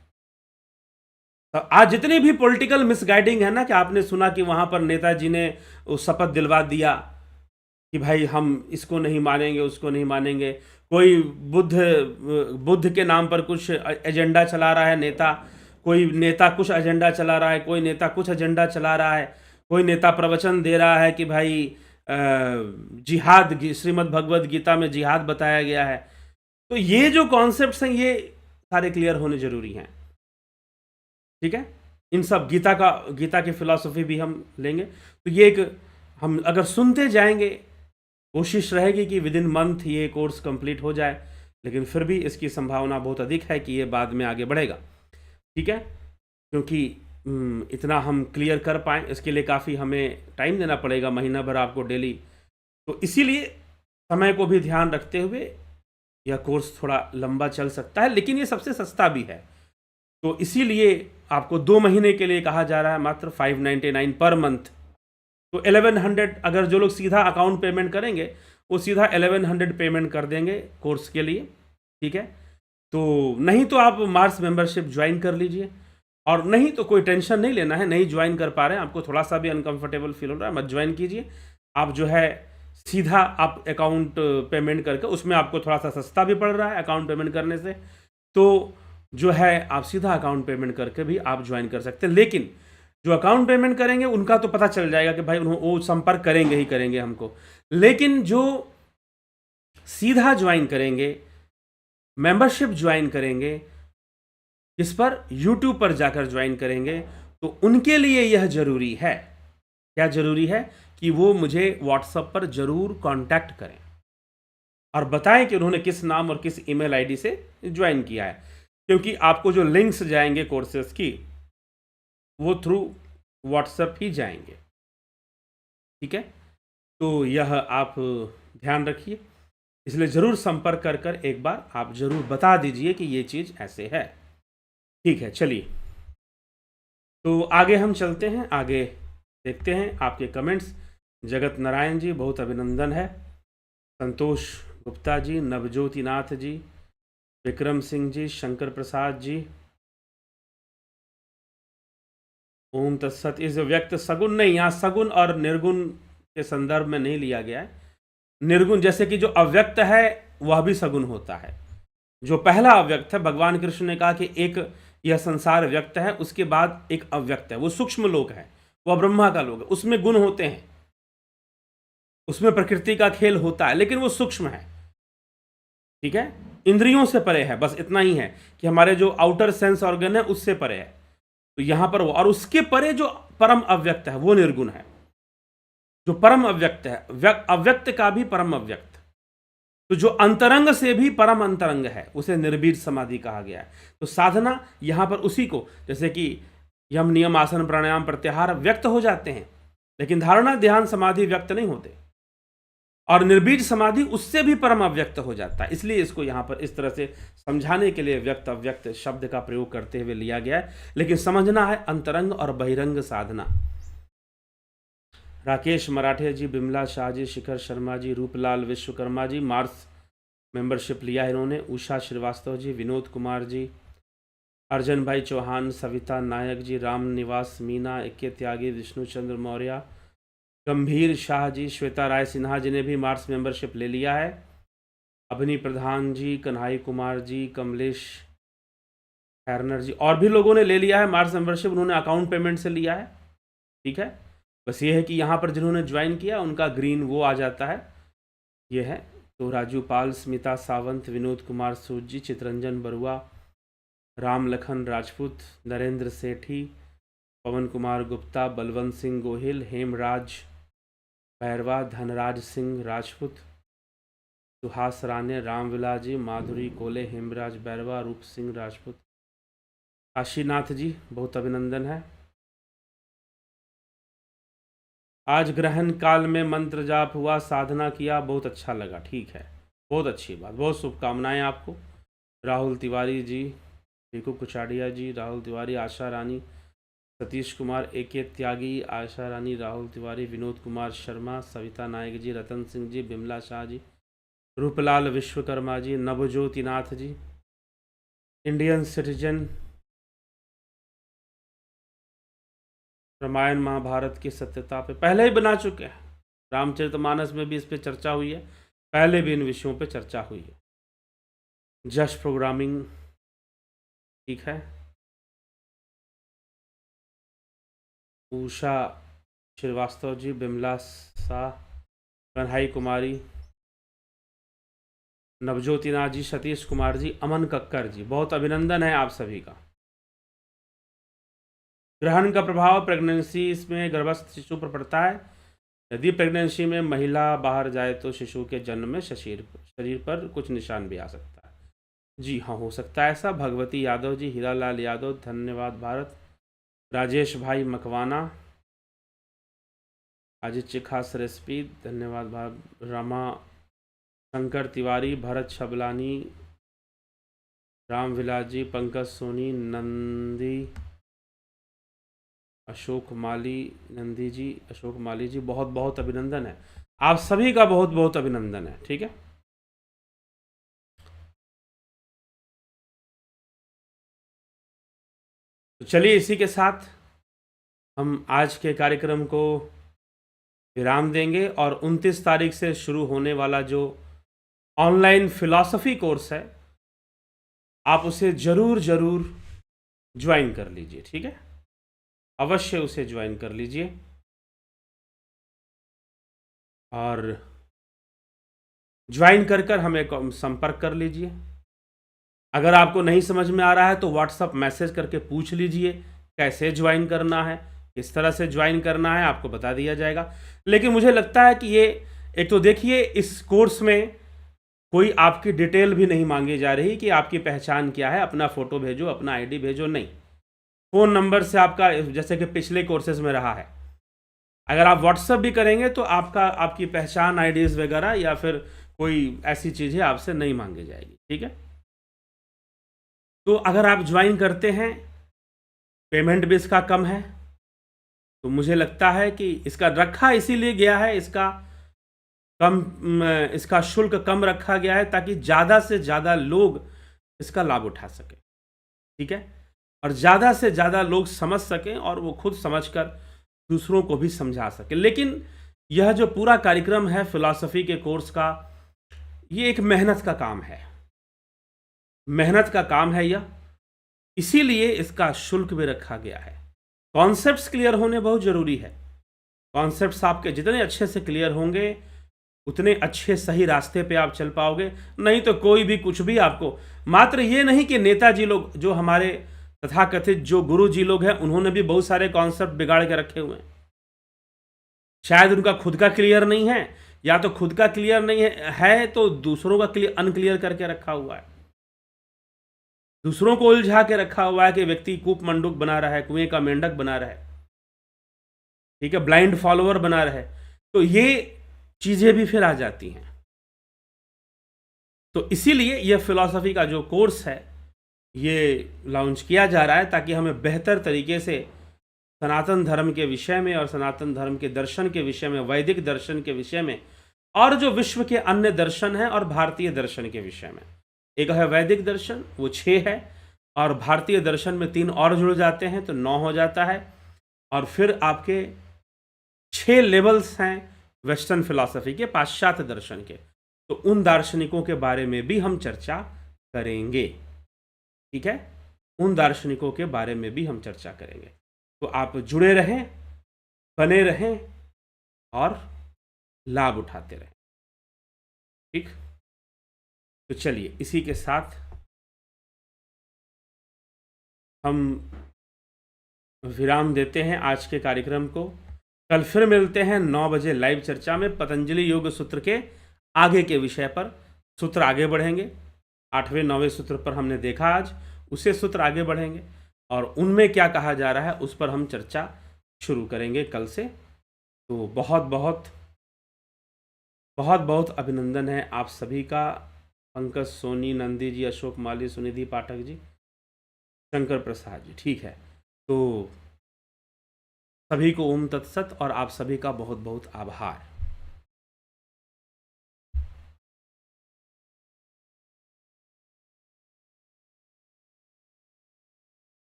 तो आज जितनी भी पॉलिटिकल मिसगाइडिंग है ना, कि आपने सुना कि वहाँ पर नेताजी ने शपथ दिलवा दिया कि भाई हम इसको नहीं मानेंगे, उसको नहीं मानेंगे, कोई बुद्ध के नाम पर कुछ एजेंडा चला रहा है नेता, कोई नेता कुछ एजेंडा चला रहा है, कोई नेता कुछ एजेंडा चला रहा है, कोई नेता प्रवचन दे रहा है कि भाई जिहाद, श्रीमद् भगवद गीता में जिहाद बताया गया है। तो ये जो कॉन्सेप्ट्स हैं ये सारे क्लियर होने जरूरी हैं, ठीक है। इन सब गीता की फिलॉसफी भी हम लेंगे। तो ये एक, हम अगर सुनते जाएंगे, कोशिश रहेगी कि विद इन मंथ ये कोर्स कंप्लीट हो जाए, लेकिन फिर भी इसकी संभावना बहुत अधिक है कि ये बाद में आगे बढ़ेगा, ठीक है। क्योंकि इतना हम क्लियर कर पाएँ इसके लिए काफ़ी हमें टाइम देना पड़ेगा, महीना भर आपको डेली। तो इसीलिए समय को भी ध्यान रखते हुए यह कोर्स थोड़ा लंबा चल सकता है, लेकिन ये सबसे सस्ता भी है। तो इसीलिए आपको 2 महीने के लिए कहा जा रहा है, मात्र 599 पर मंथ। तो 1100, अगर जो लोग सीधा अकाउंट पेमेंट करेंगे वो सीधा 1100 पेमेंट कर देंगे कोर्स के लिए, ठीक है। तो नहीं तो आप मार्च मेंबरशिप ज्वाइन कर लीजिए, और नहीं तो कोई टेंशन नहीं लेना है, नहीं ज्वाइन कर पा रहे हैं, आपको थोड़ा सा भी अनकंफर्टेबल फील हो रहा है, मत ज्वाइन कीजिए। आप जो है सीधा आप अकाउंट पेमेंट करके, उसमें आपको थोड़ा सा सस्ता भी पड़ रहा है अकाउंट पेमेंट करने से, तो जो है आप सीधा अकाउंट पेमेंट करके भी आप ज्वाइन कर सकते हैं। लेकिन जो अकाउंट पेमेंट करेंगे उनका तो पता चल जाएगा कि भाई वो संपर्क करेंगे ही करेंगे हमको। लेकिन जो सीधा ज्वाइन करेंगे, मेंबरशिप ज्वाइन करेंगे, इस पर यूट्यूब पर जाकर ज्वाइन करेंगे, तो उनके लिए यह जरूरी है, क्या जरूरी है, कि वो मुझे व्हाट्सएप पर जरूर कांटेक्ट करें और बताएं कि उन्होंने किस नाम और किस ईमेल आईडी से ज्वाइन किया है। क्योंकि आपको जो लिंक्स जाएंगे कोर्सेज की, वो थ्रू व्हाट्सएप ही जाएंगे। ठीक है, तो यह आप ध्यान रखिए। इसलिए ज़रूर संपर्क कर कर एक बार आप ज़रूर बता दीजिए कि ये चीज़ ऐसे है। ठीक है, चलिए तो आगे हम चलते हैं, आगे देखते हैं आपके कमेंट्स। जगत नारायण जी, बहुत अभिनंदन है। संतोष गुप्ता जी, नवज्योति नाथ जी, विक्रम सिंह जी, शंकर प्रसाद जी, ओम तत्सत। इस व्यक्त सगुण नहीं, यहाँ सगुण और निर्गुण के संदर्भ में नहीं लिया गया है। निर्गुण जैसे कि जो अव्यक्त है वह भी सगुण होता है। जो पहला अव्यक्त है, भगवान कृष्ण ने कहा कि एक यह संसार व्यक्त है, उसके बाद एक अव्यक्त है, वो सूक्ष्म लोक है, वह ब्रह्मा का लोक है, उसमें गुण होते हैं, उसमें प्रकृति का खेल होता है, लेकिन वो सूक्ष्म है। ठीक है, इंद्रियों से परे है, बस इतना ही है कि हमारे जो आउटर सेंस ऑर्गन है उससे परे है। तो यहां पर वो, और उसके परे जो परम अव्यक्त है वो निर्गुण है। जो परम अव्यक्त है, अव्यक्त का भी परम अव्यक्त, तो जो अंतरंग से भी परम अंतरंग है, उसे निर्बीज समाधि कहा गया है। तो साधना यहां पर उसी को, जैसे कि यम नियम आसन प्राणायाम प्रत्याहार व्यक्त हो जाते हैं, लेकिन धारणा ध्यान समाधि व्यक्त नहीं होते, और निर्बीज समाधि उससे भी परम अव्यक्त हो जाता है। इसलिए इसको यहां पर इस तरह से समझाने के लिए व्यक्त अव्यक्त शब्द का प्रयोग करते हुए लिया गया है। लेकिन समझना है अंतरंग और बहिरंग साधना। राकेश मराठे जी, बिमला शाह जी, शिखर शर्मा जी, रूपलाल विश्वकर्मा जी, मार्स मेंबरशिप लिया है इन्होंने, उषा श्रीवास्तव जी, विनोद कुमार जी, अर्जन भाई चौहान, सविता नायक जी, राम निवास मीना, इक्के त्यागी, विष्णु चंद्र मौर्य, गंभीर शाह जी, श्वेता राय सिन्हा जी ने भी मार्स मेंबरशिप ले लिया है, अभनी प्रधान जी, कन्हाई कुमार जी, कमलेश हैरनर जी, और भी लोगों ने ले लिया है मार्स मेंबरशिप, उन्होंने अकाउंट पेमेंट से लिया है। ठीक है, बस ये है कि यहाँ पर जिन्होंने ज्वाइन किया उनका ग्रीन वो आ जाता है, ये है। तो राजू पाल, स्मिता सावंत, विनोद कुमार सूद जी, चितरंजन बरुआ, राम लखन राजपूत, नरेंद्र सेठी, पवन कुमार गुप्ता, बलवंत सिंह गोहिल, हेमराज भैरवा, धनराज सिंह राजपूत, सुहास राणे, रामविलास जी, माधुरी कोले, हेमराज बैरवा, रूप सिंह राजपूत, काशीनाथ जी, बहुत अभिनंदन है। आज ग्रहण काल में मंत्र जाप हुआ, साधना किया, बहुत अच्छा लगा। ठीक है, बहुत अच्छी बात, बहुत शुभकामनाएं आपको। राहुल तिवारी जी, टीकू कुचाडिया जी, राहुल तिवारी, आशा रानी, सतीश कुमार, एके त्यागी, आशा रानी, राहुल तिवारी, विनोद कुमार शर्मा, सविता नायक जी, रतन सिंह जी, बिमला शाह जी, रूपलाल विश्वकर्मा जी, नवज्योति नाथ जी, इंडियन सिटीजन, रामायण महाभारत की सत्यता पे पहले ही बना चुके हैं, रामचरितमानस में भी इस पे चर्चा हुई है, पहले भी इन विषयों पे चर्चा हुई है। जस्ट प्रोग्रामिंग, ठीक है। उषा श्रीवास्तव जी, बिमला शाह, कन्हाई कुमारी, नवज्योति नाथ जी, सतीश कुमार जी, अमन कक्कर जी, बहुत अभिनंदन है आप सभी का। ग्रहण का प्रभाव प्रेगनेंसी इसमें गर्भस्थ शिशु पर पड़ता है। यदि प्रेगनेंसी में महिला बाहर जाए तो शिशु के जन्म में शरीर पर कुछ निशान भी आ सकता है। जी हाँ, हो सकता है ऐसा। भगवती यादव जी, हीरालाल यादव, धन्यवाद भारत, राजेश भाई मकवाना, आदित्य खास रेसिपी, धन्यवाद भारत, रमा शंकर तिवारी, भरत छबलानी, राम विलास जी, पंकज सोनी, नंदी, अशोक माली, नंदी जी, अशोक माली जी, बहुत बहुत अभिनंदन है आप सभी का, बहुत बहुत अभिनंदन है। ठीक है, तो चलिए इसी के साथ हम आज के कार्यक्रम को विराम देंगे और 29 तारीख से शुरू होने वाला जो ऑनलाइन फिलॉसफी कोर्स है, आप उसे ज़रूर ज्वाइन कर लीजिए। ठीक है, अवश्य उसे ज्वाइन कर लीजिए और ज्वाइन कर हमें संपर्क कर लीजिए। अगर आपको नहीं समझ में आ रहा है तो व्हाट्सअप मैसेज करके पूछ लीजिए कैसे ज्वाइन करना है, किस तरह से ज्वाइन करना है, आपको बता दिया जाएगा। लेकिन मुझे लगता है कि ये एक तो देखिए, इस कोर्स में कोई आपकी डिटेल भी नहीं मांगी जा रही कि आपकी पहचान क्या है, अपना फ़ोटो भेजो, अपना आईडी भेजो, नहीं। फ़ोन नंबर से आपका, जैसे कि पिछले कोर्सेज में रहा है, अगर आप व्हाट्सअप भी करेंगे तो आपकी पहचान, आईडीज़ वगैरह या फिर कोई ऐसी चीज़ें आपसे नहीं मांगी जाएगी। ठीक है, तो अगर आप ज्वाइन करते हैं, पेमेंट भी इसका कम है, तो मुझे लगता है कि इसका रखा इसीलिए गया है, इसका शुल्क कम रखा गया है ताकि ज़्यादा से ज़्यादा लोग इसका लाभ उठा सकें। ठीक है, और ज़्यादा से ज़्यादा लोग समझ सकें और वो खुद समझकर दूसरों को भी समझा सकें। लेकिन यह जो पूरा कार्यक्रम है फिलॉसफी के कोर्स का, ये एक मेहनत का काम है, मेहनत का काम है यह, इसीलिए इसका शुल्क भी रखा गया है। कॉन्सेप्ट्स क्लियर होने बहुत ज़रूरी है। कॉन्सेप्ट्स आपके जितने अच्छे से क्लियर होंगे, उतने अच्छे सही रास्ते पे आप चल पाओगे। नहीं तो कोई भी कुछ भी आपको, मात्र ये नहीं कि नेताजी लोग, जो हमारे तथाकथित जो गुरु जी लोग हैं, उन्होंने भी बहुत सारे कॉन्सेप्ट बिगाड़ के रखे हुए हैं। शायद उनका खुद का क्लियर नहीं है, या तो खुद का क्लियर नहीं है तो दूसरों का क्लियर अनक्लियर करके रखा हुआ है, दूसरों को उलझा के रखा हुआ है कि व्यक्ति कूप मंडूक बना रहा है, कुएं का मेंढक बना रहा है, ठीक है, ब्लाइंड फॉलोअर बना रहा है। तो ये चीज़ें भी फिर आ जाती हैं। तो इसीलिए यह फिलॉसफी का जो कोर्स है ये लॉन्च किया जा रहा है ताकि हमें बेहतर तरीके से सनातन धर्म के विषय में और सनातन धर्म के दर्शन के विषय में, वैदिक दर्शन के विषय में, और जो विश्व के अन्य दर्शन हैं और भारतीय दर्शन के विषय में। एक है वैदिक दर्शन, वो 6 है, और भारतीय दर्शन में 3 और जुड़ जाते हैं तो 9 हो जाता है। और फिर आपके 6 लेवल्स हैं वेस्टर्न फिलॉसफी के, पाश्चात्य दर्शन के। तो उन दार्शनिकों के बारे में भी हम चर्चा करेंगे। ठीक है, उन दार्शनिकों के बारे में भी हम चर्चा करेंगे। तो आप जुड़े रहें, बने रहें और लाभ उठाते रहें। ठीक, तो चलिए इसी के साथ हम विराम देते हैं आज के कार्यक्रम को। कल फिर मिलते हैं 9 बजे लाइव चर्चा में, पतंजलि योग सूत्र के आगे के विषय पर। सूत्र आगे बढ़ेंगे, 8वें 9वें सूत्र पर हमने देखा आज, उसे सूत्र आगे बढ़ेंगे और उनमें क्या कहा जा रहा है उस पर हम चर्चा शुरू करेंगे कल से। तो बहुत बहुत अभिनंदन है आप सभी का, पंकज सोनी, नंदी जी, अशोक माली, सुनिधि पाठक जी, शंकर प्रसाद जी। ठीक है, तो सभी को ओम तत्सत और आप सभी का बहुत बहुत आभार।